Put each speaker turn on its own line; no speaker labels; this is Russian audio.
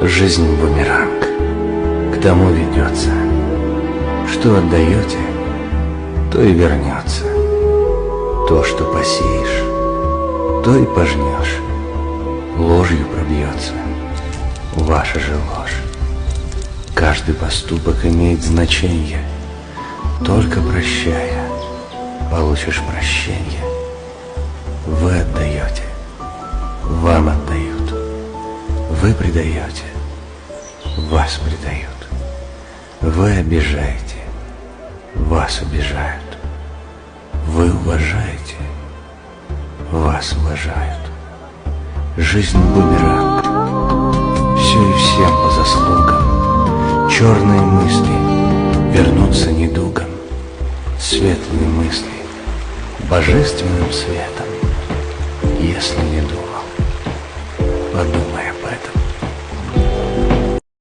Жизнь бумеранг, к тому ведется, что отдаете, то и вернется. То, что посеешь, то и пожнешь. Ложью пробьется ваша же ложь. Каждый поступок имеет значение. Только прощая, получишь прощение. Вы отдаете, вам отдают. Вы предаете, вас предают. Вы обижаете, вас обижают. Вы уважаете, вас уважают. Жизнь бумеранг, все и всем по заслугам. Черные мысли вернутся недугом, светлые мысли божественным светом. Если не думал, подумай.